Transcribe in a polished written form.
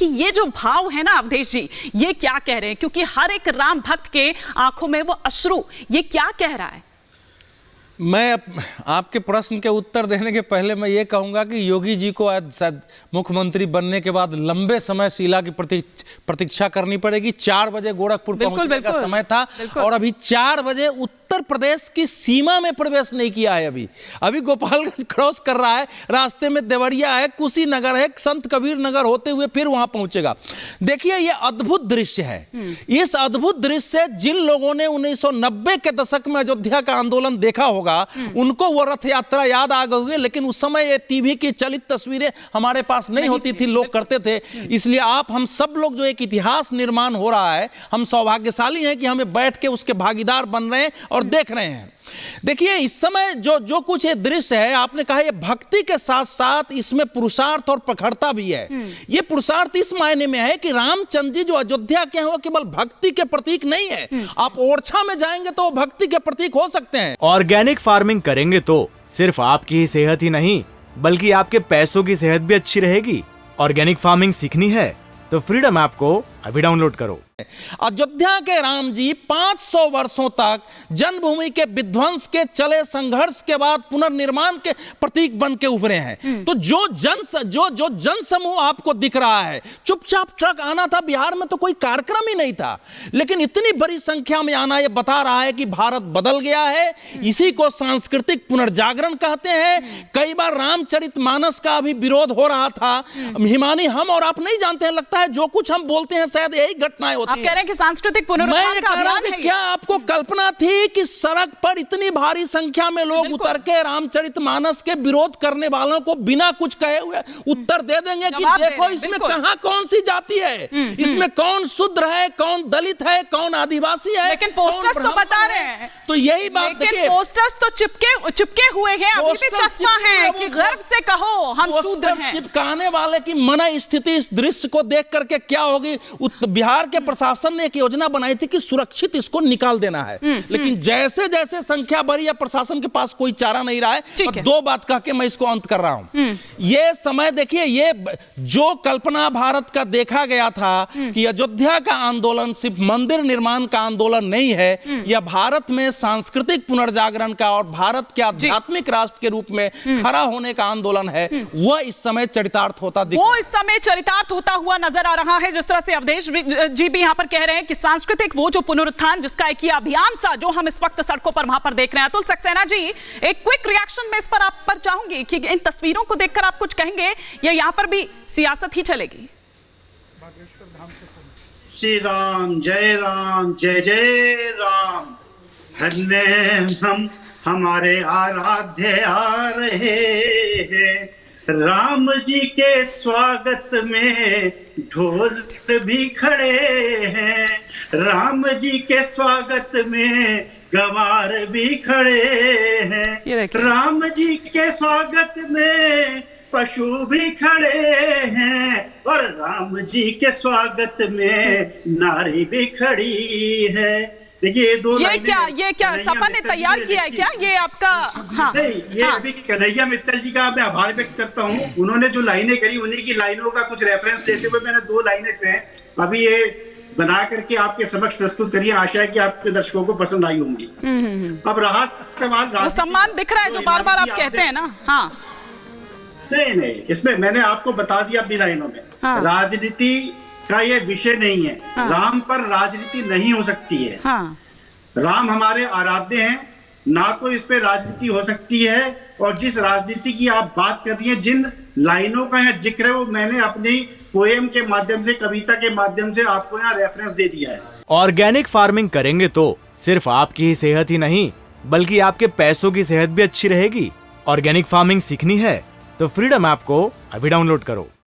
कि ये जो भाव है ना अवधेश जी, ये क्या कह रहे हैं? क्योंकि हर एक राम भक्त के आंखों में वो अश्रु, ये क्या कह रहा है? मैं आपके प्रश्न के उत्तर देने के पहले मैं ये कहूंगा कि योगी जी को आज शायद मुख्यमंत्री बनने के बाद लंबे समय शीला की प्रतीक्षा करनी पड़ेगी। 4 बजे गोरखपुर पहुंचने का समय था और अभी 4 बजे उत्तर प्रदेश की सीमा में प्रवेश नहीं किया है। अभी गोपालगंज क्रॉस कर रहा है, रास्ते में देवरिया है, कुशीनगर है, संत कबीर नगर होते हुए फिर वहां पहुंचेगा। देखिए ये अद्भुत दृश्य है। इस अद्भुत दृश्य से जिन लोगों ने 1990 के दशक में अयोध्या का आंदोलन देखा होगा उनको वो रथ यात्रा याद आ गई, लेकिन उस समय ये टीवी की चलित तस्वीरें हमारे पास नहीं होती थी, लोग करते थे। इसलिए हम सब लोग जो एक इतिहास निर्माण हो रहा है, हम सौभाग्यशाली हैं कि हमें बैठ के उसके भागीदार बन रहे हैं और देख रहे हैं। देखिए इस समय जो कुछ ये दृश्य है, आपने कहा ये भक्ति के साथ साथ इसमें पुरुषार्थ और प्रखरता भी है। ये पुरुषार्थ इस मायने में है कि रामचंद्र जी जो अयोध्या के हैं वो केवल भक्ति के प्रतीक नहीं है। आप ओरछा में जाएंगे तो वो भक्ति के प्रतीक हो सकते हैं। ऑर्गेनिक फार्मिंग करेंगे तो सिर्फ आपकी ही सेहत ही नहीं बल्कि आपके पैसों की सेहत भी अच्छी रहेगी। ऑर्गेनिक फार्मिंग सीखनी है तो फ्रीडम ऐप को अभी डाउनलोड करो। अयोध्या के राम जी 500 वर्षों तक जन्मभूमि के विध्वंस के चले संघर्ष के बाद पुनर्निर्माण के प्रतीक बन के उभरे हैं। तो जो जन समूह आपको दिख रहा है, चुपचाप ट्रक आना था, बिहार में तो कोई कार्यक्रम ही नहीं था, लेकिन इतनी बड़ी संख्या में आना यह बता रहा है कि भारत बदल गया है। इसी को सांस्कृतिक पुनर्जागरण कहते हैं। कई बार रामचरितमानस का भी विरोध हो रहा था। हिमानी, हम और आप नहीं जानते हैं, लगता है जो कुछ हम बोलते हैं शायद यही घटनाएं होती आप कह रहे हैं कि सांस्कृतिक पुनरुत्थान का अभियान है। क्या आपको कल्पना थी कि सड़क पर इतनी भारी संख्या में लोग उतर के रामचरितमानस के विरोध करने वालों को बिना कुछ कहे हुए उत्तर दे देंगे कि देखो इसमें कहां कौन सी जाति है, इसमें कौन शूद्र है, कौन दलित है, कौन आदिवासी है? लेकिन पोस्टर्स तो बता रहे हैं। तो यही बात देखिए, पोस्टर्स तो चिपके हुए हैं, अभी भी चस्पा है कि गर्व से कहो हम शूद्र हैं। चिपकाने वाले की मन स्थिति इस दृश्य को देख करके क्या होगी? बिहार के प्रशासन ने एक योजना बनाई थी कि सुरक्षित इसको निकाल देना है, लेकिन जैसे जैसे संख्या बढ़ी है प्रशासन के पास कोई चारा नहीं रहा है। और 2 बात कह के मैं इसको अंत कर रहा हूं। ये समय देखिए, ये जो कल्पना भारत का देखा गया था कि अयोध्या का आंदोलन सिर्फ मंदिर निर्माण का आंदोलन नहीं है, यह भारत में सांस्कृतिक पुनर्जागरण का और भारत के आध्यात्मिक राष्ट्र के रूप में खड़ा होने का आंदोलन है। वह इस समय चरितार्थ होता हुआ नजर आ रहा है। जिस तरह से अवधेश जी भी यहां पर कह रहे हैं कि सांस्कृतिक वो जो पुनरुत्थान जिसका एक ही अभियान सा जो हम इस वक्त सड़कों पर वहां पर देख रहे हैं। अतुल सक्सेना जी, एक क्विक रिएक्शन में इस पर आप पर चाहूंगी कि इन तस्वीरों को देखकर आप कुछ कहेंगे या यहां पर भी सियासत ही चलेगी? श्री राम, जय जय राम। धन्य हम हमारे आराध्य आ रहे हैं। राम जी के स्वागत में ढोल भी खड़े हैं, राम जी के स्वागत में गंवार भी खड़े हैं, राम जी के स्वागत में पशु भी खड़े हैं और राम जी के स्वागत में नारी भी खड़ी है। देखिए ये क्या सपा ने तैयार किया है क्या ये आपका? हाँ, नहीं, ये अभी कन्हैया मित्तल जी का मैं आभार व्यक्त करता हूँ। उन्होंने जो लाइनें करी उन्हीं की लाइनों का कुछ रेफरेंस लेते हुए मैंने 2 लाइनें जो हैं अभी ये बना करके आपके समक्ष प्रस्तुत करिए। आशा है कि आपके दर्शकों को पसंद आई होंगी। अब रहा सवाल, वो सम्मान दिख रहा है जो बार बार आप कहते हैं ना। हाँ, नहीं, इसमें मैंने आपको बता दिया अपनी लाइनों में। राजनीति का ये विषय नहीं है। राम पर राजनीति नहीं हो सकती है। राम हमारे आराध्य हैं, ना तो इस पे राजनीति हो सकती है। और जिस राजनीति की आप बात कर रही हैं, जिन लाइनों का यहाँ जिक्र है, वो मैंने अपनी पोएम के माध्यम से, कविता के माध्यम से आपको यहाँ रेफरेंस दे दिया है। ऑर्गेनिक फार्मिंग करेंगे तो सिर्फ आपकी ही सेहत ही नहीं बल्कि आपके पैसों की सेहत भी अच्छी रहेगी। ऑर्गेनिक फार्मिंग सीखनी है तो फ्रीडम ऐप को अभी डाउनलोड करो।